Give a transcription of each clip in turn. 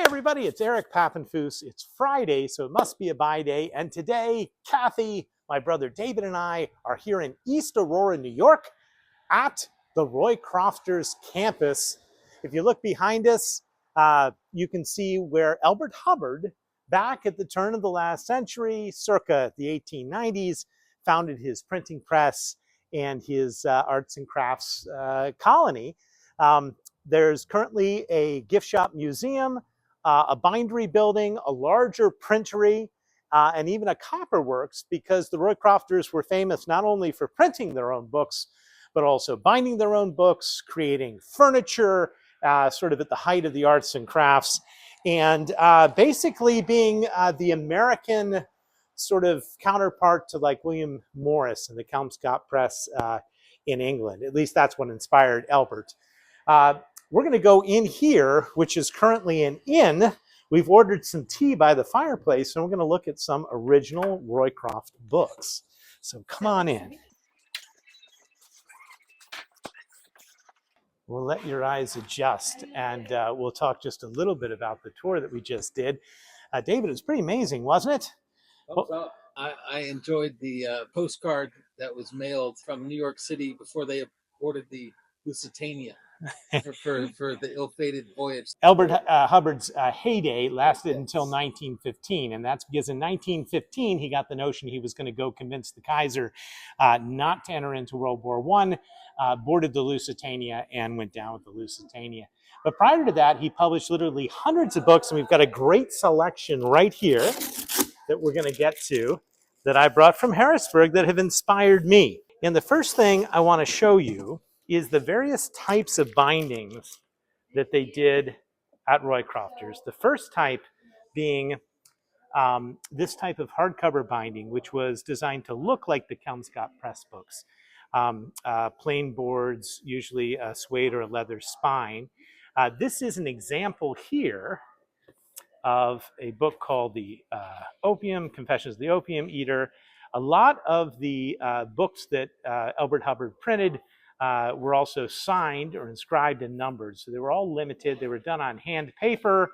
everybody, it's Eric Pappenfuss. It's Friday, so it must be a buy day. And today, Kathy, my brother David, and I are here in East Aurora, New York at the Roycrofters campus. If you look behind us, you can see where Elbert Hubbard, back at the turn of the last century, circa the 1890s, founded his printing press and his arts and crafts colony. There's currently a gift shop museum, a bindery building, a larger printery, and even a copperworks, because the Roycrofters were famous not only for printing their own books, but also binding their own books, creating furniture, sort of at the height of the arts and crafts, and basically being the American sort of counterpart to like William Morris and the Kelmscott Press in England. At least that's what inspired Elbert. We're going to go in here, which is currently an inn. We've ordered some tea by the fireplace, and we're going to look at some original Roycroft books. So come on in. We'll let your eyes adjust, and we'll talk just a little bit about the tour that we just did. David, it was pretty amazing, wasn't it? Well, I enjoyed the postcard that was mailed from New York City before they boarded the Lusitania for the ill-fated voyage. Elbert Hubbard's heyday lasted until 1915, and that's because in 1915 he got the notion he was going to go convince the Kaiser not to enter into World War I, boarded the Lusitania and went down with the Lusitania. But prior to that, he published literally hundreds of books, and we've got a great selection right here that we're going to get to that I brought from Harrisburg that have inspired me. And the first thing I want to show you is the various types of bindings that they did at Roycrofters. The first type being this type of hardcover binding, which was designed to look like the Kelmscott Press books. Plain boards, usually a suede or a leather spine. This is an example here of a book called The Confessions of the Opium Eater. A lot of the books that Elbert Hubbard printed were also signed or inscribed and numbered. So they were all limited. They were done on hand paper.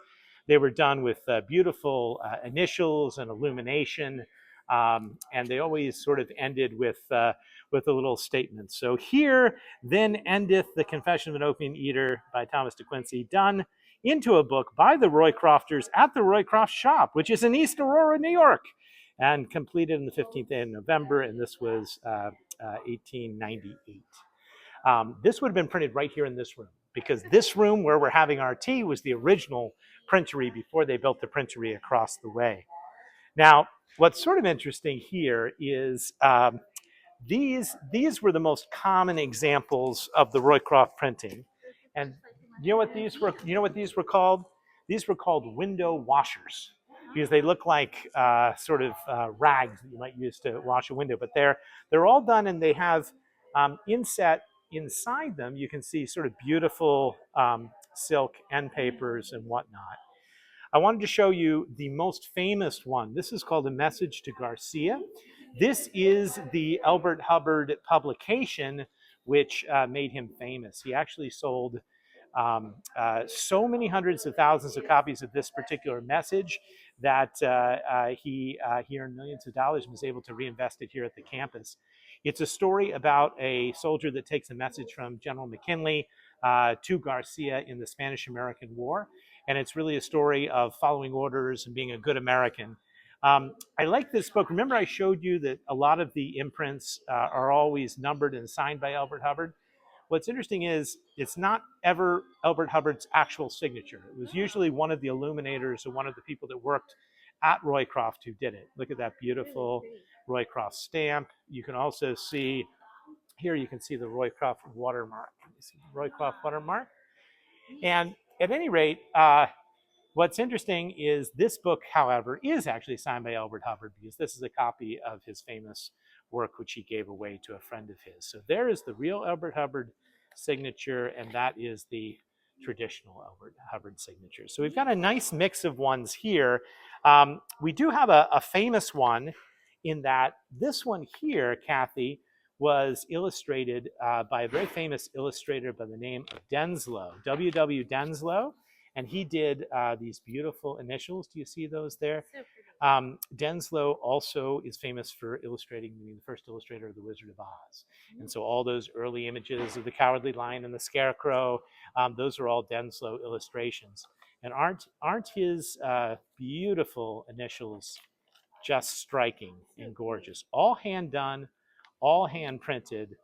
They were done with beautiful initials and illumination. And they always sort of ended with a little statement. So here then endeth The Confession of an Opium Eater by Thomas de Quincey, done into a book by the Roycrofters at the Roycroft shop, which is in East Aurora, New York, and completed on the 15th day of November. And this was 1898. This would have been printed right here in this room, because this room where we're having our tea was the original printery before they built the printery across the way. Now, what's sort of interesting here is these were the most common examples of the Roycroft printing. And you know what these were? You know what these were called? These were called window washers, because they look like sort of rags that you might use to wash a window. But they're all done, and they have inset inside them. You can see sort of beautiful silk end papers and whatnot. I wanted to show you the most famous one. This is called A Message to Garcia. This is the Elbert Hubbard publication, which made him famous. He actually sold so many hundreds of thousands of copies of this particular message that he earned millions of dollars and was able to reinvest it here at the campus. It's a story about a soldier that takes a message from General McKinley to Garcia in the Spanish-American War. And it's really a story of following orders and being a good American. I like this book. Remember I showed you that a lot of the imprints are always numbered and signed by Elbert Hubbard? What's interesting is it's not ever Elbert Hubbard's actual signature. It was usually one of the illuminators or one of the people that worked at Roycroft who did it. Look at that beautiful Roycroft stamp. You can also see, here you can see the Roycroft watermark. You see the Roycroft watermark? And at any rate, what's interesting is this book, however, is actually signed by Elbert Hubbard, because this is a copy of his famous work, which he gave away to a friend of his. So there is the real Elbert Hubbard signature, and that is the traditional Elbert Hubbard signature. So we've got a nice mix of ones here. We do have a famous one in that this one here, Kathy, was illustrated by a very famous illustrator by the name of Denslow, W.W. Denslow. And he did these beautiful initials. Do you see those there? So pretty. Denslow also is famous for illustrating, being the first illustrator of The Wizard of Oz. And so all those early images of the Cowardly Lion and the Scarecrow, those are all Denslow illustrations. And aren't his beautiful initials just striking and gorgeous? All hand done, all hand printed,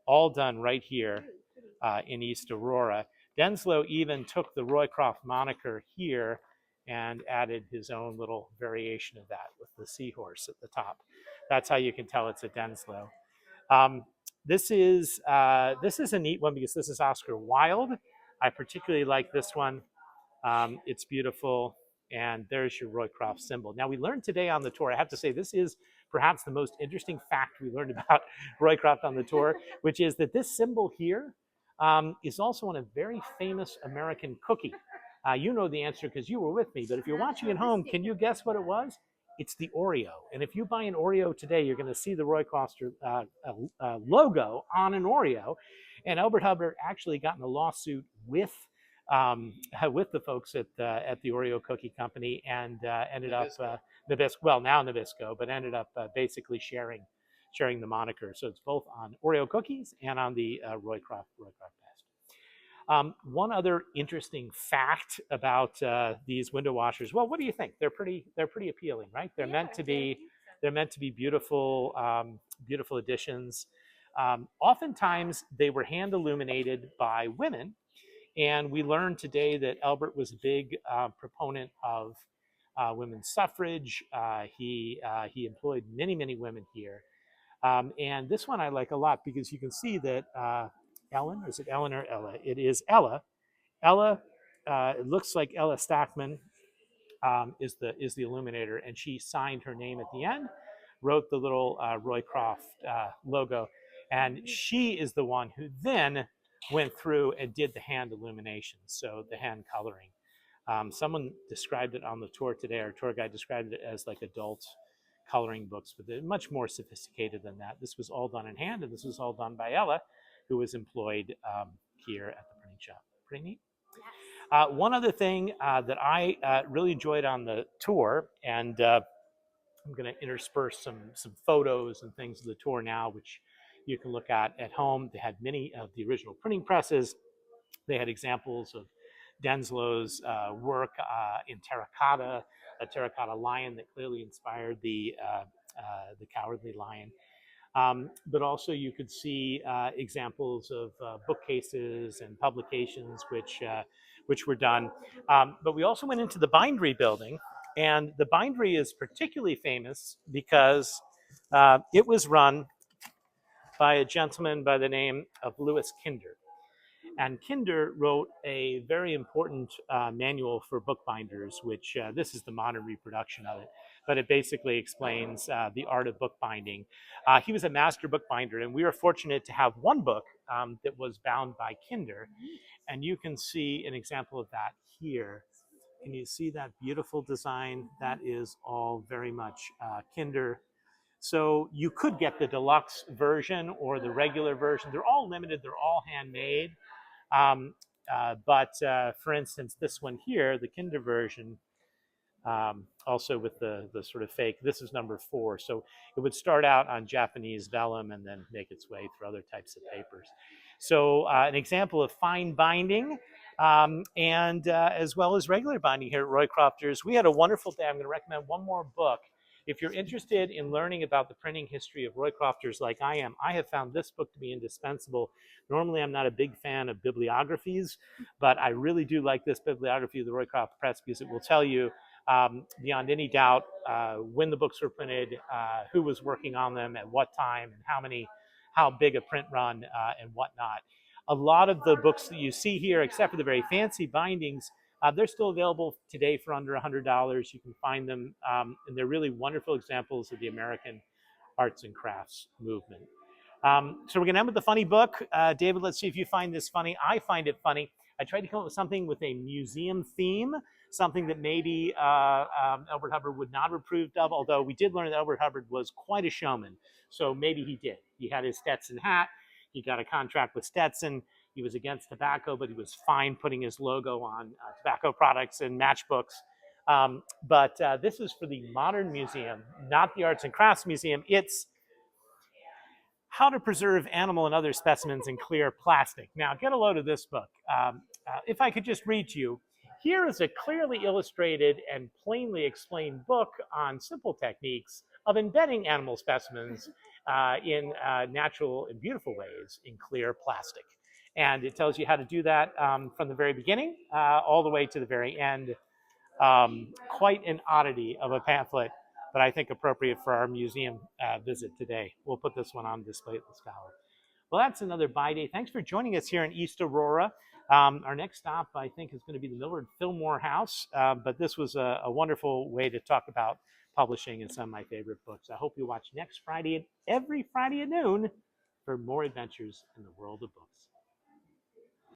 all done right here in East Aurora. Denslow even took the Roycroft moniker here and added his own little variation of that with the seahorse at the top. That's how you can tell it's a Denslow. This is a neat one because this is Oscar Wilde. I particularly like this one. It's beautiful, and there's your Roycroft symbol. Now, we learned today on the tour, I have to say, this is perhaps the most interesting fact we learned about Roycroft on the tour, which is that this symbol here is also on a very famous American cookie. You know the answer because you were with me, but if you're watching at home, can you guess what it was? It's the Oreo. And if you buy an Oreo today, you're going to see the Roycroft logo on an Oreo. And Elbert Hubbard actually got in a lawsuit with the folks at the Oreo Cookie Company and ended up Nabisco. Well, now Nabisco, but ended up basically sharing the moniker. So it's both on Oreo cookies and on the Roycroft vest. One other interesting fact about these window washers. Well, what do you think? They're pretty appealing, right? They're meant to be beautiful, beautiful additions. Oftentimes they were hand illuminated by women. And we learned today that Elbert was a big proponent of women's suffrage. He employed many women here. And this one I like a lot because you can see that Ellen, is it Ellen or Ella? It is Ella. Ella, it looks like Ella Stackman is the illuminator, and she signed her name at the end, wrote the little Roycroft logo, and she is the one who then went through and did the hand illumination, so the hand coloring. Someone described it on the tour today. Our tour guide described it as like adult coloring books, but they're much more sophisticated than that. This was all done in hand, and this was all done by Ella, who was employed here at the printing shop. Pretty neat. One other thing that I really enjoyed on the tour, and I'm going to intersperse some photos and things of the tour now, which you can look at home. They had many of the original printing presses. They had examples of Denslow's work in terracotta, a terracotta lion that clearly inspired the Cowardly Lion. But also you could see examples of bookcases and publications which were done. But we also went into the bindery building, and the bindery is particularly famous because it was run by a gentleman by the name of Louis Kinder. And Kinder wrote a very important manual for bookbinders, which this is the modern reproduction of it, but it basically explains the art of bookbinding. He was a master bookbinder, and we were fortunate to have one book that was bound by Kinder, and you can see an example of that here. Can you see that beautiful design? That is all very much Kinder. So you could get the deluxe version or the regular version. They're all limited. They're all handmade. But for instance, this one here, the Kinder version, also with the sort of fake, this is number 4. So it would start out on Japanese vellum and then make its way through other types of papers. So an example of fine binding and as well as regular binding here at Roycrofters. We had a wonderful day. I'm going to recommend one more book. If you're interested in learning about the printing history of Roycrofters like I am, I have found this book to be indispensable. Normally, I'm not a big fan of bibliographies, but I really do like this bibliography of the Roycroft Press because it will tell you beyond any doubt when the books were printed, who was working on them, at what time, and how big a print run and whatnot. A lot of the books that you see here, except for the very fancy bindings, they're still available today for under $100. You can find them, and they're really wonderful examples of the American arts and crafts movement. So we're going to end with the funny book. David, let's see if you find this funny. I find it funny. I tried to come up with something with a museum theme, something that maybe Elbert Hubbard would not have approved of, although we did learn that Elbert Hubbard was quite a showman. So maybe he did. He had his Stetson hat. He got a contract with Stetson. He was against tobacco, but he was fine putting his logo on tobacco products and matchbooks. But this is for the Modern Museum, not the Arts and Crafts Museum. It's how to preserve animal and other specimens in clear plastic. Now, get a load of this book. If I could just read to you, here is a clearly illustrated and plainly explained book on simple techniques of embedding animal specimens in natural and beautiful ways in clear plastic. And it tells you how to do that from the very beginning all the way to the very end. Quite an oddity of a pamphlet, but I think appropriate for our museum visit today. We'll put this one on display at the Scholar. Well, that's another buy day. Thanks for joining us here in East Aurora. Our next stop, I think, is going to be the Millard Fillmore House, but this was a wonderful way to talk about publishing and some of my favorite books. I hope you watch next Friday and every Friday at noon for more adventures in the world of books.